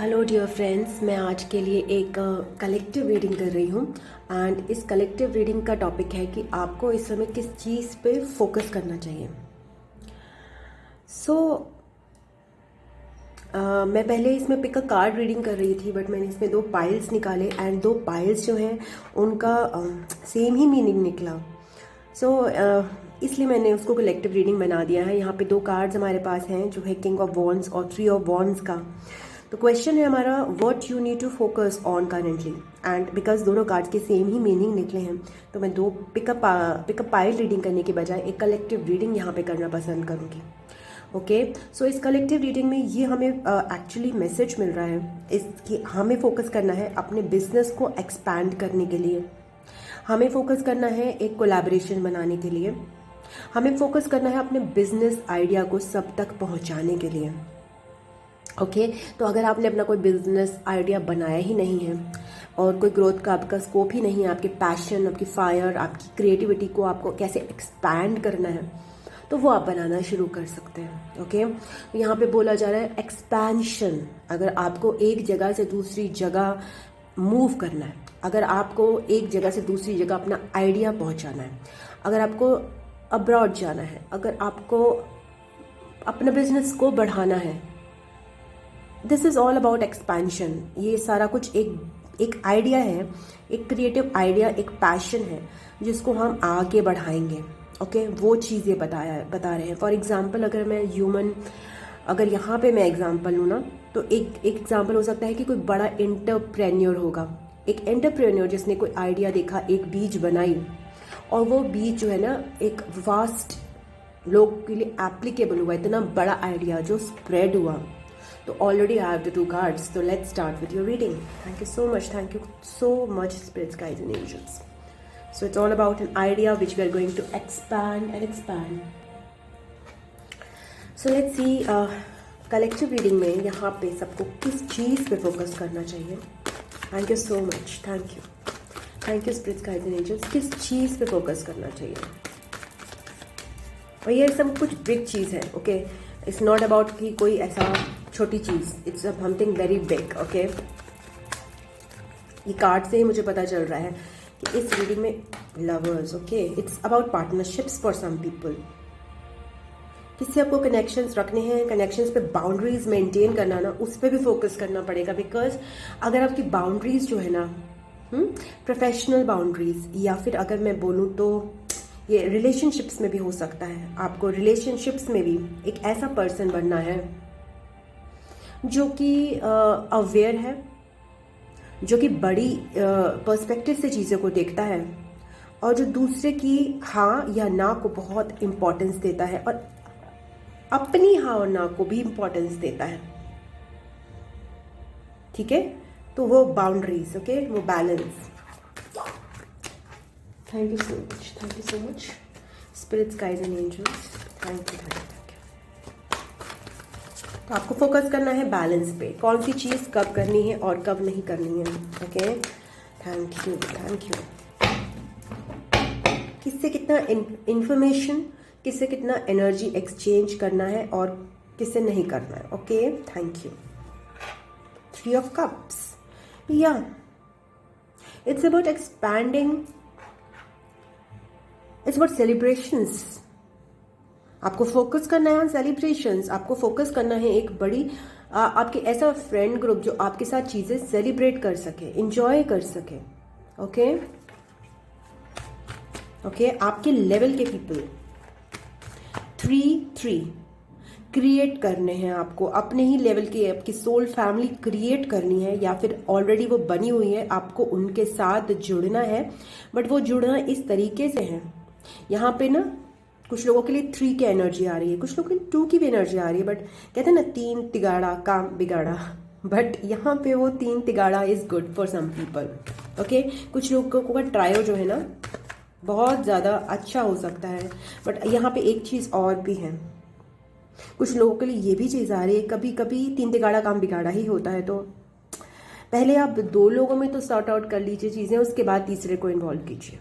Hello dear friends, मैं आज के लिए एक कलेक्टिव रीडिंग कर रही हूँ। एंड इस कलेक्टिव रीडिंग का टॉपिक है कि आपको इस समय किस चीज़ पे फोकस करना चाहिए। मैं पहले इसमें पिक अ कार्ड रीडिंग कर रही थी, बट मैंने इसमें दो पाइल्स निकाले एंड दो पाइल्स जो हैं उनका सेम ही मीनिंग निकला। इसलिए मैंने उसको कलेक्टिव रीडिंग बना दिया है। यहाँ पे दो कार्ड्स हमारे पास हैं जो है किंग ऑफ वॉन्ड्स और थ्री ऑफ वॉन्ड्स का। तो क्वेश्चन है हमारा, what you need to focus on currently. And because दोनों कार्ड्स के सेम ही मीनिंग निकले हैं तो मैं दो पिकअप पाइल रीडिंग करने के बजाय एक कलेक्टिव रीडिंग यहाँ पे करना पसंद करूँगी। ओके, सो इस कलेक्टिव रीडिंग में ये हमें एक्चुअली मैसेज मिल रहा है इसकी हमें फोकस करना है अपने बिजनेस को एक्सपैंड करने के लिए। हमें फोकस करना है एक कोलैबोरेशन बनाने के लिए। हमें फोकस करना है अपने बिजनेस आइडिया को सब तक पहुंचाने के लिए। ओके, तो अगर आपने अपना कोई बिजनेस आइडिया बनाया ही नहीं है और कोई ग्रोथ का आपका स्कोप ही नहीं है, आपके पैशन, आपकी फायर, आपकी क्रिएटिविटी को आपको कैसे एक्सपैंड करना है, तो वो आप बनाना शुरू कर सकते हैं। ओके, यहाँ पे बोला जा रहा है एक्सपेंशन। अगर आपको एक जगह से दूसरी जगह मूव करना है, अगर आपको एक जगह से दूसरी जगह अपना आइडिया पहुंचाना है, अगर आपको अब्रॉड जाना है, अगर आपको अपने बिजनेस को बढ़ाना है, this is all about expansion. ये सारा कुछ एक आइडिया है, एक क्रिएटिव आइडिया, एक पैशन है जिसको हम आगे बढ़ाएंगे। ओके, वो चीज़ें बता रहे हैं। फॉर एग्जाम्पल अगर यहाँ पे मैं एग्जाम्पल लूँ ना, तो एक एग्जाम्पल हो सकता है कि कोई बड़ा एंटरप्रेन्योर होगा, एक एंटरप्रेन्योर जिसने कोई आइडिया देखा, एक बीज बनाई, और वो बीज जो है ना एक वास्ट लोग के लिए एप्लीकेबल हुआ, इतना बड़ा आइडिया जो स्प्रेड हुआ। तो already I have the two cards, so let's start with your reading. Thank you so much spirits, guides and angels. So it's all about an idea which we are going to expand and expand. So let's see, collective reading में यहाँ पे सबको किस चीज़ पे focus करना चाहिए। Thank you so much, thank you spirits, guides and angels। किस चीज़ पे फोकस करना चाहिए, और ये सब कुछ बिग चीज़ है। ओके, इट्स नॉट अबाउट कि कोई ऐसा छोटी चीज़, it's something very big. Okay, ये कार्ड से ही मुझे पता चल रहा है कि इस रीडिंग में lovers, okay, it's about partnerships for some people. किससे आपको कनेक्शंस रखने हैं, कनेक्शंस पे बाउंड्रीज मेंटेन करना ना, उस पर भी फोकस करना पड़ेगा। बिकॉज अगर आपकी बाउंड्रीज जो है ना, प्रोफेशनल बाउंड्रीज, या फिर अगर मैं बोलूँ तो ये रिलेशनशिप्स में भी हो सकता है, आपको रिलेशनशिप्स में भी एक ऐसा पर्सन बनना है जो कि अवेयर है, जो कि बड़ी पर्सपेक्टिव से चीज़ों को देखता है, और जो दूसरे की हाँ या ना को बहुत इम्पोर्टेंस देता है, और अपनी हाँ और ना को भी इम्पोर्टेंस देता है। ठीक है, तो वो बाउंड्रीज, ओके, वो balance. Thank you so much spirits, guides and angels. Thank you. तो आपको फोकस करना है बैलेंस पे, कौन सी चीज़ कब करनी है और कब नहीं करनी है। Okay, thank you. किससे कितना इंफॉर्मेशन, किससे कितना एनर्जी एक्सचेंज करना है और किससे नहीं करना है। Okay, thank you. Three of cups, या it's about expanding, it's about celebrations. आपको फोकस करना है सेलिब्रेशंस, आपको फोकस करना है एक बड़ी आपके ऐसा फ्रेंड ग्रुप जो आपके साथ चीज़ें सेलिब्रेट कर सके, इंजॉय कर सके। ओके, आपके लेवल के पीपल। 3 क्रिएट करने हैं आपको, अपने ही लेवल की आपकी सोल फैमिली क्रिएट करनी है, या फिर ऑलरेडी वो बनी हुई है, आपको उनके साथ जुड़ना है। बट वो जुड़ना इस तरीके से है, यहाँ पे ना कुछ लोगों के लिए 3 की एनर्जी आ रही है, कुछ लोगों के लिए 2 की भी एनर्जी आ रही है, बट कहते हैं ना 3 तिगाड़ा काम बिगाड़ा, बट यहाँ पे वो 3 तिगाड़ा is good for some people. Okay, कुछ लोगों का ट्रायो जो है ना बहुत ज़्यादा अच्छा हो सकता है, बट यहाँ पे एक चीज़ और भी है, कुछ लोगों के लिए ये भी चीज़ आ रही है, कभी कभी 3 तिगाड़ा काम बिगाड़ा ही होता है। तो पहले आप 2 लोगों में तो सॉर्ट आउट कर लीजिए चीज़ें, उसके बाद तीसरे को इन्वॉल्व कीजिए।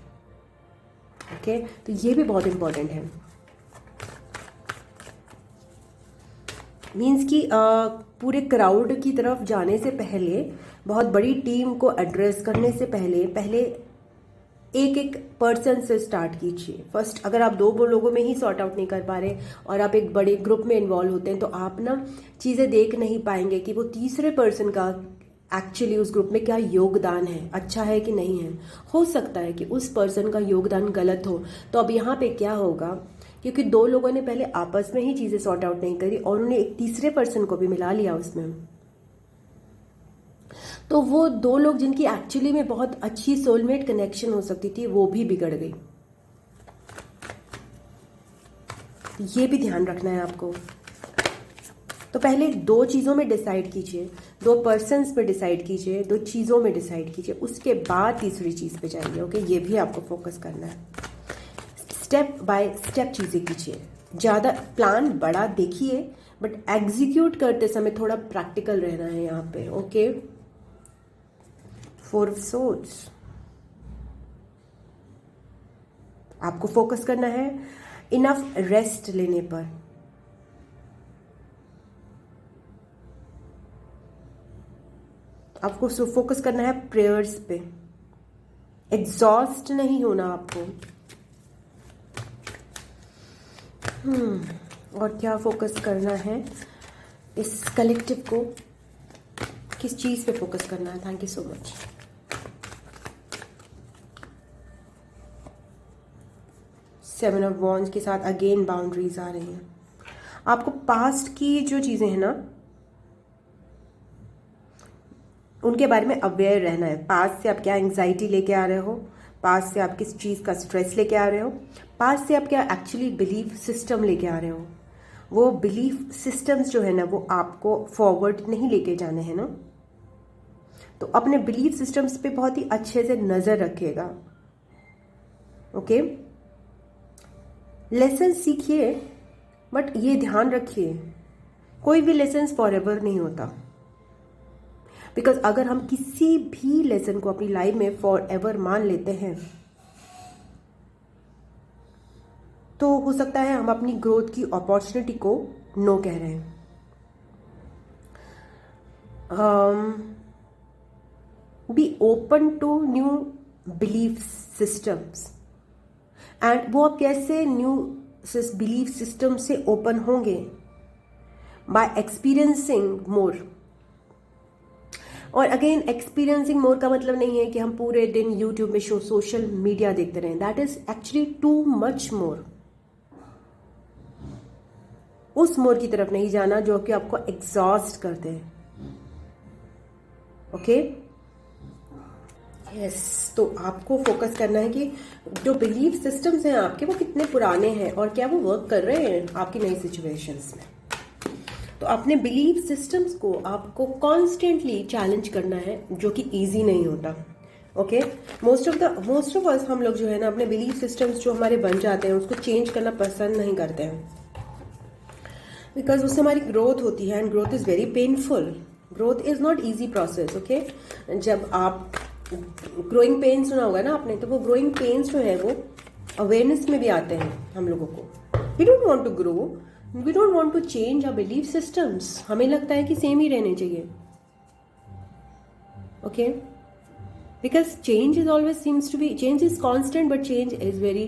ओके, तो ये भी बहुत इंपॉर्टेंट है। मीन्स कि पूरे क्राउड की तरफ जाने से पहले, बहुत बड़ी टीम को एड्रेस करने से पहले पहले एक एक पर्सन से स्टार्ट कीजिए। फर्स्ट अगर आप दो लोगों में ही सॉर्ट आउट नहीं कर पा रहे और आप एक बड़े ग्रुप में इन्वॉल्व होते हैं तो आप ना चीज़ें देख नहीं पाएंगे कि वो तीसरे पर्सन का एक्चुअली उस ग्रुप में क्या योगदान है, अच्छा है कि नहीं है। हो सकता है कि उस पर्सन का योगदान गलत हो। तो अब यहाँ पे क्या होगा, क्योंकि दो लोगों ने पहले आपस में ही चीज़ें सॉर्ट आउट नहीं करी और उन्होंने एक तीसरे पर्सन को भी मिला लिया उसमें, तो वो दो लोग जिनकी एक्चुअली में बहुत अच्छी सोलमेट कनेक्शन हो सकती थी वो भी बिगड़ गई। ये भी ध्यान रखना है आपको। तो पहले दो चीज़ों में डिसाइड कीजिए, दो पर्सन्स पे डिसाइड कीजिए, दो चीज़ों में डिसाइड कीजिए, उसके बाद तीसरी चीज़ पे जाइए। ओके, ये भी आपको फोकस करना है। स्टेप बाय स्टेप चीज़ें कीजिए, ज़्यादा प्लान बड़ा देखिए बट एग्जीक्यूट करते समय थोड़ा प्रैक्टिकल रहना है यहाँ पे। ओके, 4 of Swords, आपको फोकस करना है इनफ रेस्ट लेने पर। आपको फोकस करना है प्रेयर्स पे, एग्जॉस्ट नहीं होना आपको। और क्या फोकस करना है इस कलेक्टिव को, किस चीज पे फोकस करना है? Thank you so much. Seven of wands के साथ अगेन बाउंड्रीज आ रही हैं। आपको पास्ट की जो चीजें हैं ना उनके बारे में अवेयर रहना है। पास्ट से आप क्या एंग्जाइटी लेके आ रहे हो, पास्ट से आप किस चीज़ का स्ट्रेस लेके आ रहे हो, पास्ट से आप क्या एक्चुअली बिलीफ सिस्टम लेके आ रहे हो। वो बिलीफ सिस्टम्स जो है ना वो आपको फॉरवर्ड नहीं लेके जाने हैं ना, तो अपने बिलीफ सिस्टम्स पे बहुत ही अच्छे से नज़र रखिएगा। ओके, लेसन सीखिए बट ये ध्यान रखिए कोई भी लेसन फॉरएवर नहीं होता। बिकॉज अगर हम किसी भी लेसन को अपनी लाइफ में फॉर एवर मान लेते हैं तो हो सकता है हम अपनी ग्रोथ की अपॉर्चुनिटी को नो कह रहे हैं। Be open to new belief systems. And वो आप कैसे न्यू बिलीफ सिस्टम से ओपन होंगे? By experiencing more. और अगेन एक्सपीरियंसिंग मोर का मतलब नहीं है कि हम पूरे दिन यूट्यूब में सोशल मीडिया देखते रहें। That is actually too much more. उस मोर की तरफ नहीं जाना जो कि आपको एग्जॉस्ट करते हैं। ओके, यस, तो आपको फोकस करना है कि जो बिलीफ सिस्टम्स हैं आपके वो कितने पुराने हैं और क्या वो वर्क कर रहे हैं आपकी नई सिचुएशंस में। तो अपने बिलीफ सिस्टम्स को आपको कॉन्स्टेंटली चैलेंज करना है, जो कि इजी नहीं होता। ओके, मोस्ट ऑफ अस हम लोग जो है ना अपने बिलीफ सिस्टम्स जो हमारे बन जाते हैं उसको चेंज करना पसंद नहीं करते हैं, बिकॉज उससे हमारी ग्रोथ होती है and growth is very painful. Growth is not easy process. Okay, जब आप ग्रोइंग पेन सुना होगा ना आपने, तो वो ग्रोइंग पेन्स जो है वो अवेयरनेस में भी आते हैं हम लोगों को। We don't want to grow, we don't want to change our belief systems. हमें लगता है कि सेम ही रहने चाहिए। Okay, because change is always seems to be, change is constant but change is very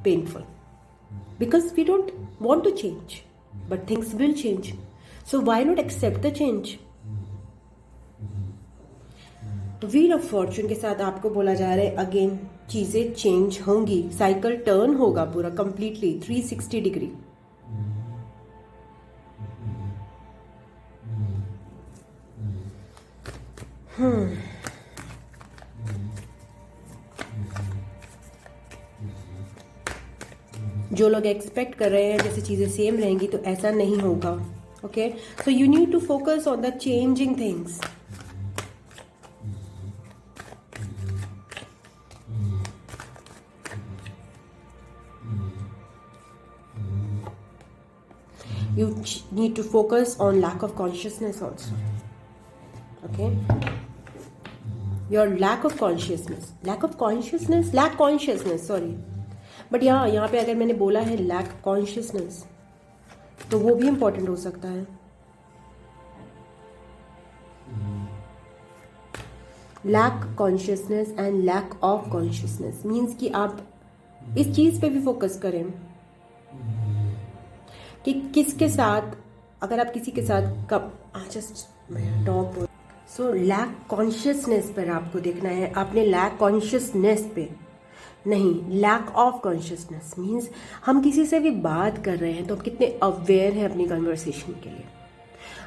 painful because we don't want to change but things will change. So why not accept the change? Wheel of fortune के साथ आपको बोला जा रहा है again चीजें change होंगी, cycle turn होगा पूरा कंप्लीटली 360 डिग्री। जो लोग एक्सपेक्ट कर रहे हैं जैसे चीजें सेम रहेंगी तो ऐसा नहीं होगा। Okay, so you need to focus on the changing things. You need to focus on lack of consciousness also. Okay, your lack consciousness, sorry, but यहाँ पे अगर मैंने बोला है lack consciousness तो वो भी important हो सकता है। Lack consciousness and lack of consciousness means कि आप इस चीज़ पे भी फोकस करें कि किसके साथ, अगर आप किसी के साथ कब just top so lack consciousness पर आपको देखना है, आपने लैक कॉन्शियसनेस पे नहीं, लैक ऑफ कॉन्शियसनेस मीन्स हम किसी से भी बात कर रहे हैं तो हम कितने अवेयर हैं अपनी कन्वर्सेशन के लिए।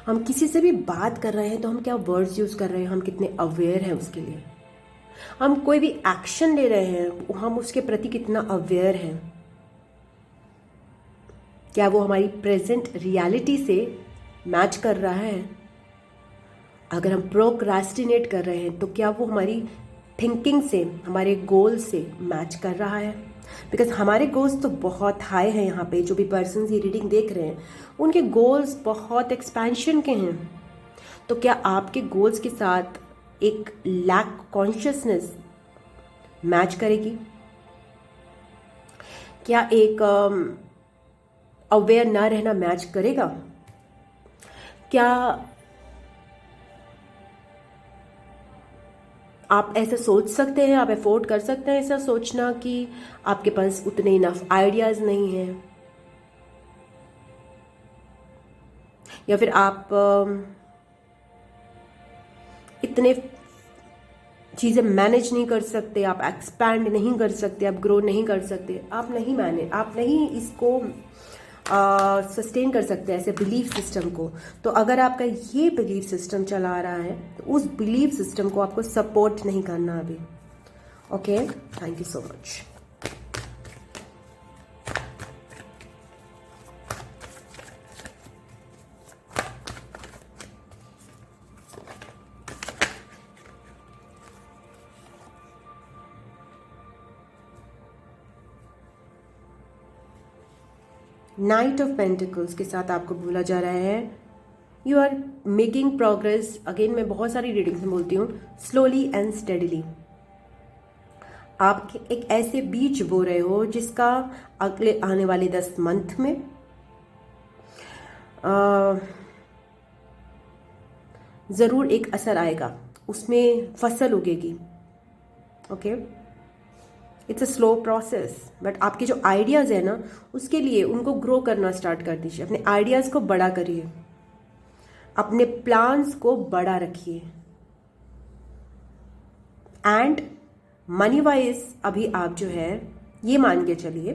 हम किसी से भी बात कर रहे हैं तो हम क्या वर्ड्स यूज़ कर रहे हैं, हम कितने अवेयर हैं उसके लिए। हम कोई भी एक्शन ले रहे हैं, हम उसके प्रति कितना अवेयर हैं। क्या वो हमारी प्रेजेंट रियलिटी से मैच कर रहा है? अगर हम प्रोक्रास्टिनेट कर रहे हैं तो क्या वो हमारी थिंकिंग से, हमारे गोल से मैच कर रहा है? बिकॉज हमारे गोल्स तो बहुत हाई हैं। यहाँ पे जो भी पर्सन ये रीडिंग देख रहे हैं उनके गोल्स बहुत एक्सपेंशन के हैं। तो क्या आपके गोल्स के साथ एक लैक कॉन्शियसनेस मैच करेगी? क्या एक अवेयर ना रहना मैच करेगा? क्या आप ऐसा सोच सकते हैं, आप अफोर्ड कर सकते हैं ऐसा सोचना कि आपके पास उतने इनफ आइडियाज नहीं हैं, या फिर आप इतने चीज़ें मैनेज नहीं कर सकते, आप एक्सपैंड नहीं कर सकते, आप ग्रो नहीं कर सकते, आप नहीं इसको सस्टेन कर सकते ऐसे बिलीफ सिस्टम को। तो अगर आपका ये बिलीफ सिस्टम चला रहा है तो उस बिलीफ सिस्टम को आपको सपोर्ट नहीं करना अभी। Okay, thank you so much. Knight of pentacles के साथ आपको बोला जा रहा है you are making progress. Again मैं बहुत सारी रीडिंग्स में बोलती हूँ, स्लोली एंड स्टेडीली। आप एक ऐसे बीज बो रहे हो जिसका अगले आने वाले 10 मंथ में ज़रूर एक असर आएगा, उसमें फसल उगेगी। Okay, it's a slow process, but आपके जो आइडियाज़ है ना उसके लिए उनको ग्रो करना स्टार्ट कर दीजिए। अपने आइडियाज़ को बड़ा करिए, अपने प्लान्स को बड़ा रखिए। एंड मनी वाइज अभी आप जो है ये मान के चलिए,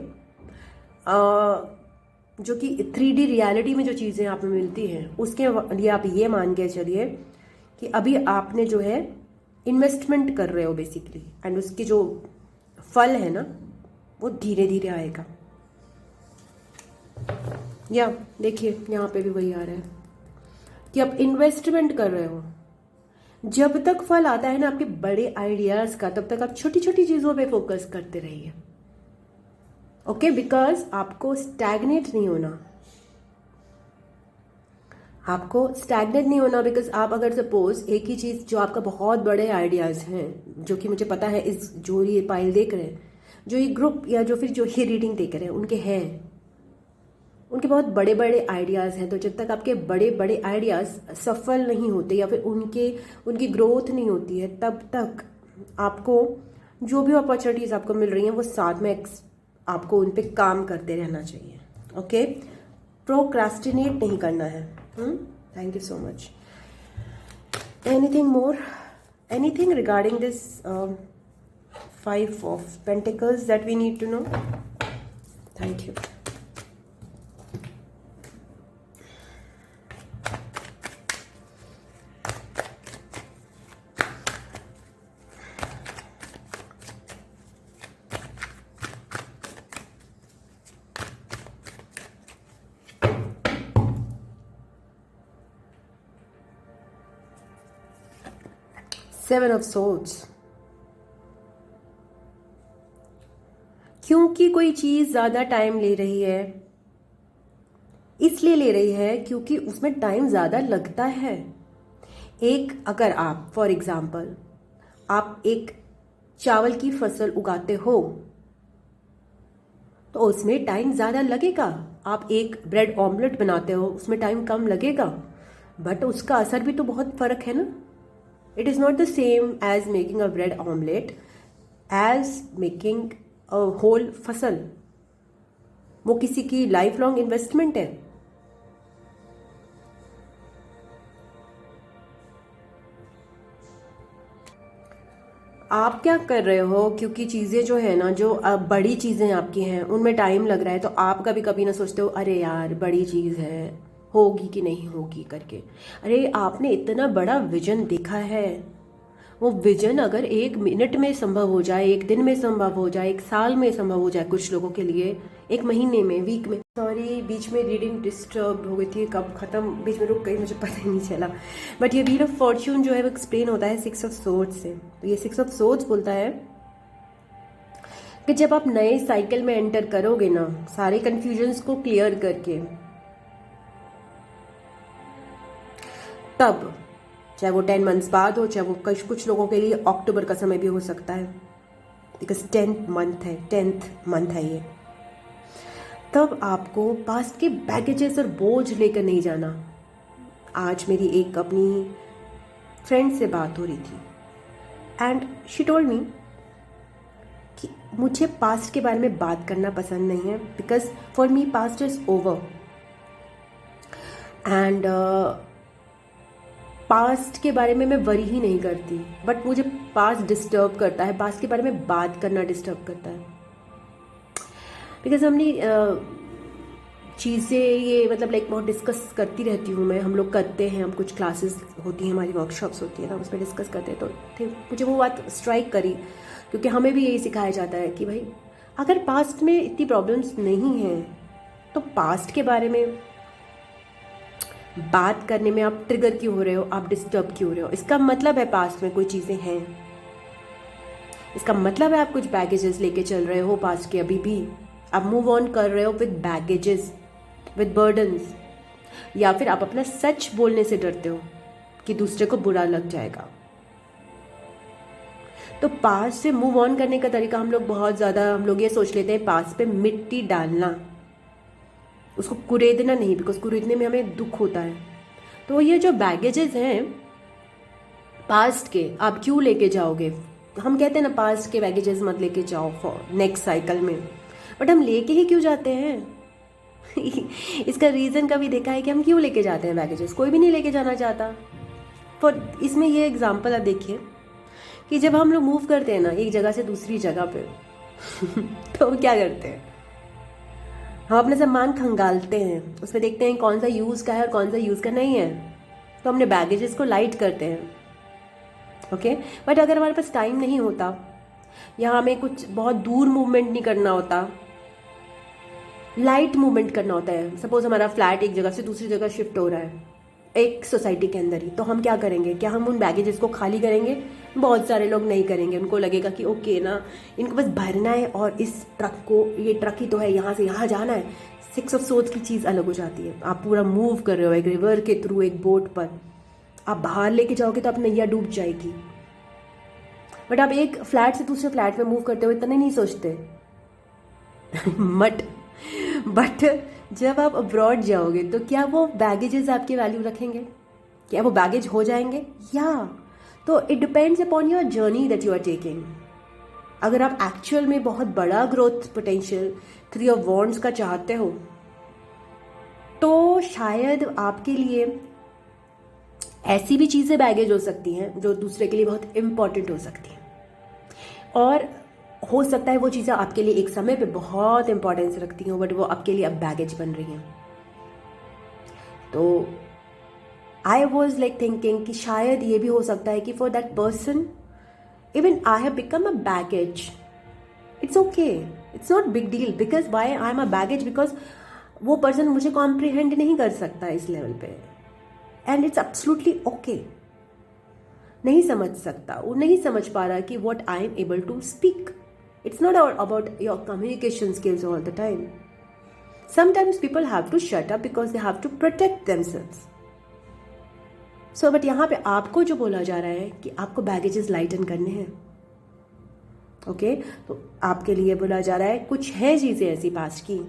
जो कि 3D रियलिटी में जो चीज़ें आप में मिलती हैं उसके लिए आप ये मान के चलिए कि अभी आपने जो है इन्वेस्टमेंट कर रहे हो बेसिकली, एंड उसकी जो फल है ना वो धीरे धीरे आएगा। या देखिए यहाँ पे भी वही आ रहा है कि आप इन्वेस्टमेंट कर रहे हो। जब तक फल आता है ना आपके बड़े आइडियाज का, तब तक आप छोटी छोटी चीजों पे फोकस करते रहिए। ओके, बिकॉज आपको स्टैग्नेट नहीं होना, आपको स्टैग्नेट नहीं होना। बिकॉज आप अगर सपोज एक ही चीज़, जो आपका बहुत बड़े आइडियाज़ हैं, जो कि मुझे पता है इस जो ये पाइल देख रहे हैं, जो ये ग्रुप या जो फिर जो ये रीडिंग देख रहे हैं, उनके हैं, उनके बहुत बड़े बड़े आइडियाज़ हैं। तो जब तक आपके बड़े बड़े आइडियाज़ सफल नहीं होते या फिर उनकी ग्रोथ नहीं होती है, तब तक आपको जो भी अपॉर्चुनिटीज़ आपको मिल रही हैं वो साथ में आपको उन पर काम करते रहना चाहिए। ओके, प्रोक्रास्टिनेट नहीं करना है। Thank you so much. Anything more? Anything regarding this 5 of Pentacles that we need to know? Thank you. Seven of Swords। क्योंकि कोई चीज ज्यादा टाइम ले रही है, इसलिए ले रही है क्योंकि उसमें टाइम ज्यादा लगता है। अगर आप फॉर एग्जाम्पल आप एक चावल की फसल उगाते हो तो उसमें टाइम ज्यादा लगेगा। आप एक ब्रेड ऑमलेट बनाते हो, उसमें टाइम कम लगेगा, बट उसका असर भी तो बहुत फर्क है ना। It is not the same as making a bread omelette as making a whole फसल. वो किसी की लाइफ लॉन्ग इन्वेस्टमेंट है. आप क्या कर रहे हो, क्योंकि चीज़ें जो है ना, जो बड़ी चीज़ें आपकी हैं उनमें टाइम लग रहा है, तो आप कभी कभी ना सोचते हो अरे यार बड़ी चीज़ है, होगी कि नहीं होगी करके. अरे आपने इतना बड़ा विजन देखा है, वो विजन अगर 1 मिनट में संभव हो जाए, 1 दिन में संभव हो जाए, 1 साल में संभव हो जाए कुछ लोगों के लिए, 1 महीने में, वीक में. सॉरी, बीच में रीडिंग डिस्टर्ब हो गई थी, कब खत्म, बीच में रुक गई, मुझे पता ही नहीं चला. बट ये व्हील ऑफ फॉर्च्यून जो है वो एक्सप्लेन होता है 6 ऑफ सोर्ड्स से. तो ये 6 ऑफ सोर्ड्स बोलता है कि जब आप नए साइकिल में एंटर करोगे ना, सारे कंफ्यूजन्स को क्लियर करके, तब चाहे वो 10 मंथ्स बाद हो, चाहे वो कुछ लोगों के लिए अक्टूबर का समय भी हो सकता है, बिकॉज 10th मंथ है ये. तब आपको पास्ट के बैगेजेस और बोझ लेकर नहीं जाना. आज मेरी एक अपनी फ्रेंड से बात हो रही थी एंड शी टोल्ड मी कि मुझे पास्ट के बारे में बात करना पसंद नहीं है, because for me past is over. And past के बारे में मैं वरी ही नहीं करती, बट मुझे पास्ट डिस्टर्ब करता है, पास्ट के बारे में बात करना डिस्टर्ब करता है. बिकॉज हमने चीज़ें ये मतलब लाइक बहुत डिस्कस करती रहती हूँ मैं, हम लोग करते हैं, हम कुछ क्लासेस होती हैं, हमारी वर्कशॉप्स होती है ना, उस पर डिस्कस करते हैं. तो मुझे वो बात स्ट्राइक करी, क्योंकि हमें भी यही सिखाया जाता है कि भाई अगर पास्ट में इतनी प्रॉब्लम्स नहीं हैं तो पास्ट के बारे में बात करने में आप ट्रिगर क्यों हो रहे हो, आप डिस्टर्ब क्यों हो रहे हो. इसका मतलब है पास्ट में कोई चीज़ें हैं, इसका मतलब है आप कुछ बैगेजेस लेके चल रहे हो पास्ट के. अभी भी आप मूव ऑन कर रहे हो विद बैगेजेस, विद बर्डन्स, या फिर आप अपना सच बोलने से डरते हो कि दूसरे को बुरा लग जाएगा. तो पास्ट से मूव ऑन करने का तरीका हम लोग ये सोच लेते हैं पास्ट पे मिट्टी डालना, उसको कुरेदना नहीं, बिकॉज कुरेदने में हमें दुख होता है. तो ये जो बैगेजेस हैं पास्ट के, आप क्यों लेके जाओगे. हम कहते हैं ना पास्ट के बैगेजेस मत लेके जाओ फॉर नेक्स्ट साइकिल में, बट हम लेके ही क्यों जाते हैं. इसका रीज़न कभी देखा है कि हम क्यों लेके जाते हैं बैगेजेस. कोई भी नहीं लेके जाना चाहता. फॉर इसमें ये एग्जांपल आप देखिए कि जब हम लोग मूव करते हैं ना एक जगह से दूसरी जगह पे तो क्या करते हैं, हम अपने सामान खंगालते हैं, उसमें देखते हैं कौन सा यूज़ का है और कौन सा यूज़ का नहीं है, तो हमने बैगेजेस को लाइट करते हैं. ओके, बट अगर हमारे पास टाइम नहीं होता या हमें कुछ बहुत दूर मूवमेंट नहीं करना होता, लाइट मूवमेंट करना होता है, सपोज हमारा फ्लैट एक जगह से दूसरी जगह शिफ्ट हो रहा है एक सोसाइटी के अंदर ही, तो हम क्या करेंगे, क्या हम उन बैगेजेस को खाली करेंगे. बहुत सारे लोग नहीं करेंगे, उनको लगेगा कि ओके ना, इनको बस भरना है और इस ट्रक को, ये ट्रक ही तो है, यहाँ से यहाँ जाना है. 6 ऑफ सोर्ड्स की चीज़ अलग हो जाती है. आप पूरा मूव कर रहे हो एक रिवर के थ्रू, एक बोट पर, आप बाहर लेके जाओगे तो आप नैया डूब जाएगी. बट आप एक फ्लैट से दूसरे फ्लैट में मूव करते हो इतना नहीं सोचते. बट जब आप अब्रॉड जाओगे तो क्या वो बैगेजेस आपके वैल्यू रखेंगे, क्या वो बैगेज हो जाएंगे, या तो it depends upon your journey that you are taking. अगर आप एक्चुअल में बहुत बड़ा ग्रोथ पोटेंशियल 3 ऑफ वॉन्ड्स का चाहते हो तो शायद आपके लिए ऐसी भी चीज़ें बैगेज हो सकती हैं जो दूसरे के लिए बहुत इंपॉर्टेंट हो सकती हैं, और हो सकता है वो चीज़ें आपके लिए एक समय पे बहुत इंपॉर्टेंस रखती हों, बट वो आपके लिए अब बैगेज बन रही हैं. तो आई वॉज लाइक थिंकिंग कि शायद ये भी हो सकता है कि for that person even I have become a baggage. It's okay, it's not big deal, because why I am a baggage, because वो पर्सन मुझे कॉम्प्रिहेंड नहीं कर सकता इस लेवल पे, एंड इट्स एब्सोल्युटली ओके. नहीं समझ सकता, वो नहीं समझ पा रहा कि what I am able to speak. It's not about your communication skills all the time. Sometimes people have to shut up because they have to protect themselves. So, but यहाँ पे आपको जो बोला जा रहा है कि आपको बैगेजेस लाइटन करने हैं. ओके, तो आपके लिए बोला जा रहा है कुछ है चीज़ें ऐसी पास्ट की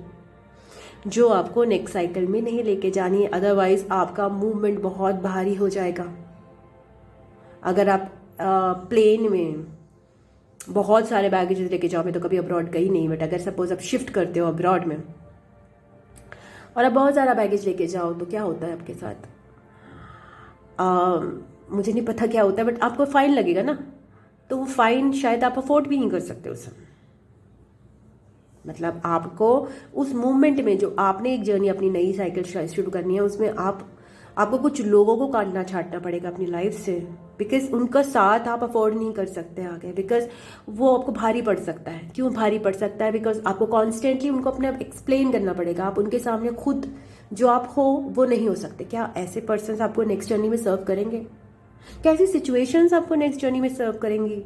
जो आपको नेक्स्ट साइकिल में नहीं लेके जानी है, अदरवाइज आपका मूवमेंट बहुत भारी हो जाएगा. अगर आप प्लेन में बहुत सारे बैगेजेस लेके जाओ, मैं तो कभी अब्रॉड गई नहीं, बट अगर सपोज आप शिफ्ट करते हो अब्रॉड में और आप बहुत सारा बैगेज लेके जाओ तो क्या होता है आपके साथ? मुझे नहीं पता क्या होता है, बट आपको फाइन लगेगा ना, तो वो फाइन शायद आप अफोर्ड भी नहीं कर सकते उस समय। मतलब आपको उस मोमेंट में जो आपने एक जर्नी अपनी नई साइकिल शुरू करनी है, उसमें आपको कुछ लोगों को काटना छाटना पड़ेगा अपनी लाइफ से, बिकॉज उनका साथ आप अफोर्ड नहीं कर सकते आगे, बिकॉज वो आपको भारी पड़ सकता है। क्यों भारी पड़ सकता है? बिकॉज आपको कॉन्स्टेंटली उनको अपने आप एक्सप्लेन करना पड़ेगा। आप उनके सामने खुद जो आप हो वो नहीं हो सकते। क्या ऐसे पर्सन आपको नेक्स्ट जर्नी में सर्व करेंगे? कैसी सिचुएशंस आपको नेक्स्ट जर्नी में सर्व करेंगी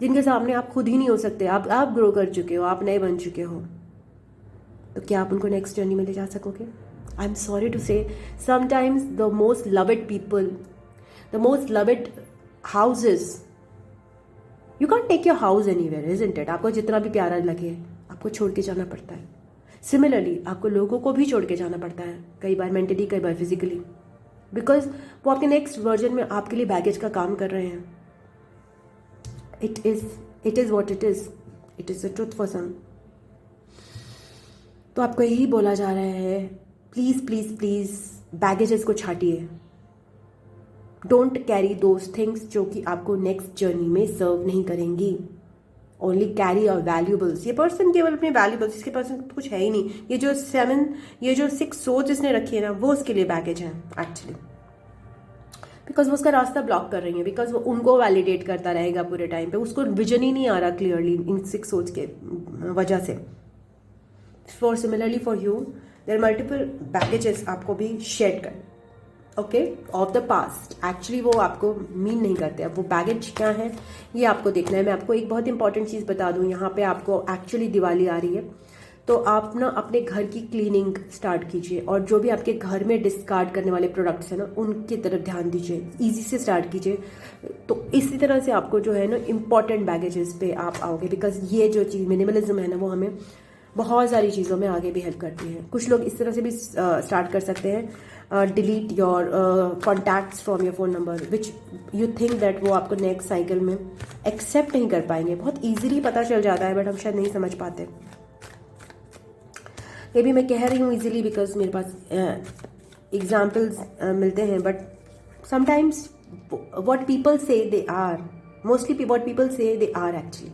जिनके सामने आप खुद ही नहीं हो सकते? आप ग्रो कर चुके हो, आप नए बन चुके हो, तो क्या आप उनको नेक्स्ट जर्नी में ले जा सकोगे? I am sorry to say, sometimes the most loved people, the most loved houses, you can take your house anywhere, isn't it? आपको जितना भी प्यारा लगे आपको छोड़ के जाना पड़ता है। सिमिलरली आपको लोगों को भी छोड़ के जाना पड़ता है, कई बार मेंटली, कई बार फिजिकली, बिकॉज वो आपके नेक्स्ट वर्जन में आपके लिए बैगेज का काम कर रहे हैं। It is what it is the truth for some. तो आपको यही बोला जा रहा है, प्लीज प्लीज प्लीज बैगेजेस को छाटिए। डोंट कैरी दोज थिंग्स जो कि आपको नेक्स्ट जर्नी में सर्व नहीं करेंगी। ओनली कैरी और वैल्यूबल्स। ये पर्सन केवल अपने वैल्यूबल्स, इसके पर्सन कुछ है ही नहीं। ये जो 6 सोच इसने रखी है ना, वो उसके लिए बैगेज है एक्चुअली, बिकॉज वो उसका रास्ता ब्लॉक कर रही है, बिकॉज वो उनको वैलिडेट करता रहेगा पूरे टाइम पे। उसको विजन ही नहीं आ रहा क्लियरली इन 6 सोच के वजह से। For similarly for you there multiple baggages आपको भी शेड कर, okay, of the past. Actually वो आपको मीन नहीं करते। अब वो बैगेज क्या है ये आपको देखना है। मैं आपको एक बहुत इंपॉर्टेंट चीज़ बता दूं, यहाँ पे आपको एक्चुअली दिवाली आ रही है, तो आप ना अपने घर की क्लीनिंग स्टार्ट कीजिए, और जो भी आपके घर में डिस्कार्ड करने वाले प्रोडक्ट्स हैं ना, उनकी तरफ ध्यान दीजिए। ईजी से स्टार्ट कीजिए, तो इसी तरह से आपको जो है ना इम्पॉर्टेंट बैगेजेस पे आप आओगे, बिकॉज ये जो चीज़ मिनिमलिज्म है ना, वो हमें बहुत सारी चीज़ों में आगे भी हेल्प करती है। कुछ लोग इस तरह से भी स्टार्ट कर सकते हैं, delete your contacts from your phone number which you think that वो आपको नेक्स्ट साइकिल में एक्सेप्ट नहीं कर पाएंगे। बहुत ईजिली पता चल जाता है, बट हम शायद नहीं समझ पाते। ये भी मैं कह रही हूँ ईजिली बिकॉज मेरे पास एग्जाम्पल्स मिलते हैं, but sometimes what people say they are, mostly what people say they are actually,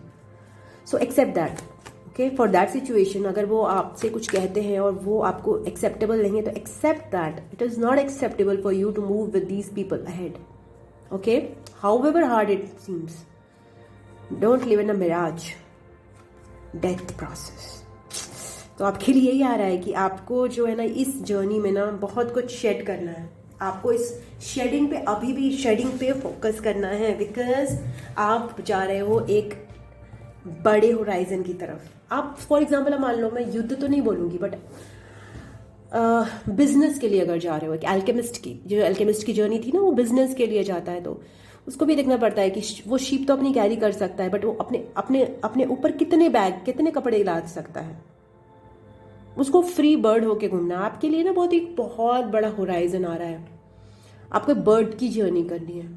so accept that, okay? For that situation, अगर वो आपसे कुछ कहते हैं और वो आपको acceptable नहीं है, तो accept that it is not acceptable for you to move with these people ahead, okay? However hard it seems, don't live in a mirage, death process. तो आपके लिए यही आ रहा है कि आपको जो है ना इस जर्नी में ना बहुत कुछ शेड करना है। आपको इस शेडिंग पे, अभी भी शेडिंग पे फोकस करना है, बिकॉज आप जा रहे हो एक बड़े होराइजन की तरफ। आप फॉर एग्जांपल मान लो, मैं युद्ध तो नहीं बोलूँगी, बट बिजनेस के लिए अगर जा रहे हो, एक एल्केमिस्ट की जर्नी थी ना, वो बिजनेस के लिए जाता है, तो उसको भी देखना पड़ता है कि वो शिप तो अपनी कैरी कर सकता है, बट वो अपने ऊपर कितने बैग, कितने कपड़े लाद सकता है। उसको फ्री बर्ड होके घूमना। आपके लिए ना बहुत बड़ा होराइजन आ रहा है, आपको बर्ड की जर्नी करनी है,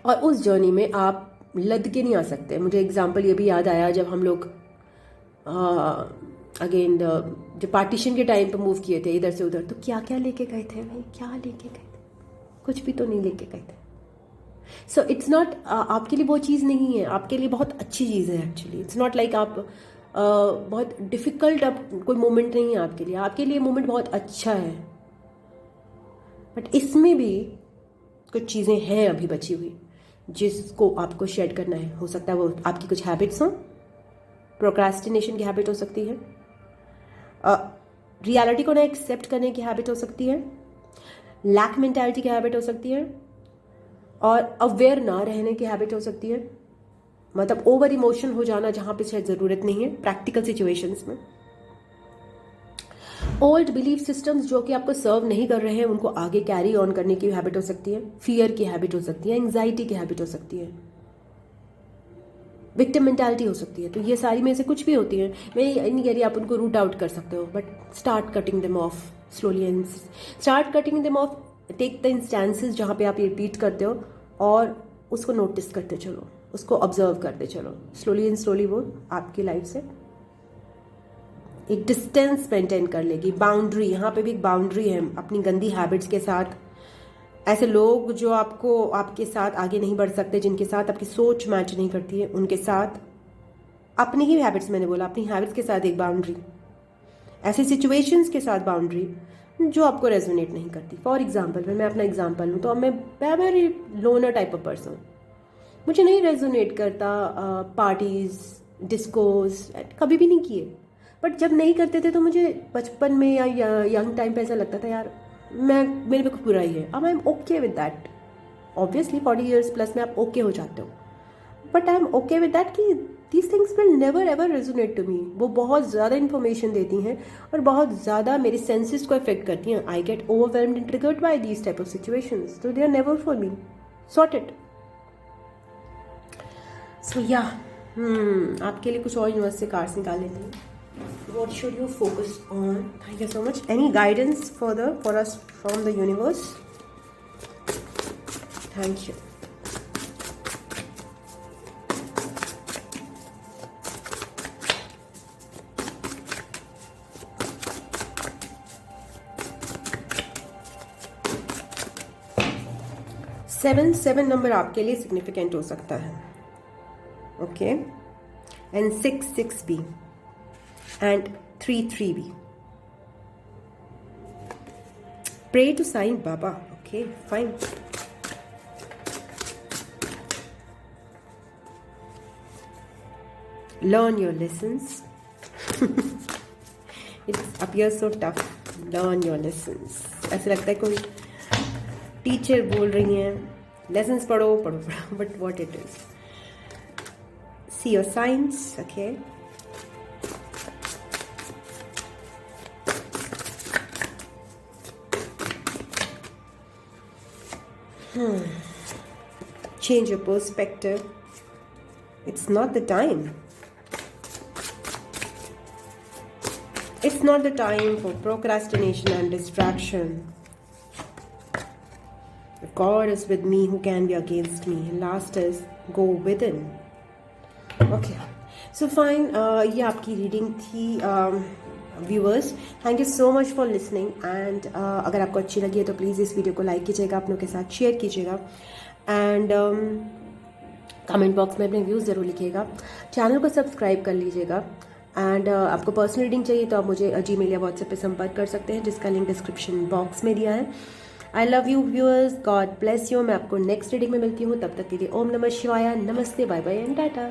और उस जर्नी में आप लद के नहीं आ सकते। मुझे एग्जांपल ये भी याद आया, जब हम लोग अगेन जब पार्टीशन के टाइम पे मूव किए थे इधर से उधर, तो क्या क्या लेके गए थे भाई? क्या लेके गए थे? कुछ भी तो नहीं लेके गए थे। सो इट्स नॉट, आपके लिए वो चीज़ नहीं है, आपके लिए बहुत अच्छी चीज़ है एक्चुअली। इट्स नॉट लाइक आप बहुत डिफ़िकल्ट अब कोई मोमेंट नहीं है आपके लिए मोमेंट बहुत अच्छा है, बट इसमें भी कुछ चीज़ें हैं अभी बची हुई जिसको आपको शेड करना है। हो सकता है वो आपकी कुछ हैबिट्स हों, प्रोक्रास्टिनेशन की हैबिट हो सकती है, रियलिटी को ना एक्सेप्ट करने की हैबिट हो सकती है, लैक मेंटालिटी की हैबिट हो सकती है, और अवेयर ना रहने की हैबिट हो सकती है। मतलब ओवर इमोशन हो जाना जहां पे शायद जरूरत नहीं है प्रैक्टिकल सिचुएशंस में। ओल्ड बिलीफ सिस्टम्स जो कि आपको सर्व नहीं कर रहे हैं, उनको आगे कैरी ऑन करने की हैबिट हो सकती है, फियर की हैबिट हो सकती है, एंग्जाइटी की हैबिट हो सकती है, विक्टिम मेंटालिटी हो सकती है। तो ये सारी में से कुछ भी होती है। मैं ये नहीं कह रही आप उनको रूट आउट कर सकते हो, but start cutting them off slowly and start cutting them off take the instances जहाँ पे आप ये रिपीट करते हो और उसको नोटिस करते चलो, उसको ऑब्जर्व करते चलो। स्लोली एंड स्लोली वो आपकी लाइफ से एक डिस्टेंस मेंटेन कर लेगी। बाउंड्री, यहाँ पे भी एक बाउंड्री है अपनी गंदी हैबिट्स के साथ। ऐसे लोग जो आपके साथ आगे नहीं बढ़ सकते, जिनके साथ आपकी सोच मैच नहीं करती है, उनके साथ अपनी ही हैबिट्स, मैंने बोला अपनी हैबिट्स के साथ एक बाउंड्री। ऐसी सिचुएशंस के साथ बाउंड्री जो आपको रेजोनेट नहीं करती। फॉर एग्जाम्पल, मैं अपना एग्जाम्पल लूँ तो मैं very loner type of person, मुझे नहीं रेजोनेट करता पार्टीज, डिस्कोज, कभी भी नहीं किए। बट जब नहीं करते थे तो मुझे बचपन में या यंग टाइम पे ऐसा लगता था यार मेरे पे कुछ बुरा ही है। अब I am okay with that. Obviously 40 years plus में आप ओके हो जाते हो, but I am okay with that कि these things will never ever resonate to me. वो बहुत ज़्यादा इन्फॉर्मेशन देती हैं और बहुत ज़्यादा मेरे सेंसेस को अफेक्ट करती हैं। I get overwhelmed and triggered by these type of situations, so they are never for me. Sorted. So yeah, आपके लिए कुछ और यूनिवर्स से कार्ड्स निकाल लेते हैं. What should you focus on? Thank you so much. Any guidance further for us from the universe? Thank you. Seven number आपके लिए सिग्निफिकेंट हो सकता है. ओके, एंड 6 भी एंड 3 भी. Pray to Sai Baba. Okay, fine. Learn your lessons. It appears so tough. Learn your lessons. ऐसे लगता है कोई टीचर बोल रही हैं लेसन्स पढ़ो पढ़ो पढ़ो, but what it is. See your science. Okay, change your perspective. It's not the time. It's not the time for procrastination and distraction. If God is with me, who can be against me? Last is go within. Okay, so fine. ये आपकी reading थी. Viewers, thank you so much for listening. And अगर आपको अच्छी लगी है तो please इस वीडियो को लाइक कीजिएगा, अपनों के साथ शेयर कीजिएगा, एंड कमेंट बॉक्स में अपने व्यूज़ ज़रूर लिखिएगा. चैनल को सब्सक्राइब कर लीजिएगा. एंड आपको पर्सनल रीडिंग चाहिए तो आप मुझे जीमेल या व्हाट्सएप पे संपर्क कर सकते हैं, जिसका लिंक डिस्क्रिप्शन बॉक्स में दिया है. I love you viewers, God bless you. मैं आपको नेक्स्ट रीडिंग में मिलती हूँ. तब तक के लिए ओम नमः शिवाय, नमस्ते, बाय बाय एंड टाटा.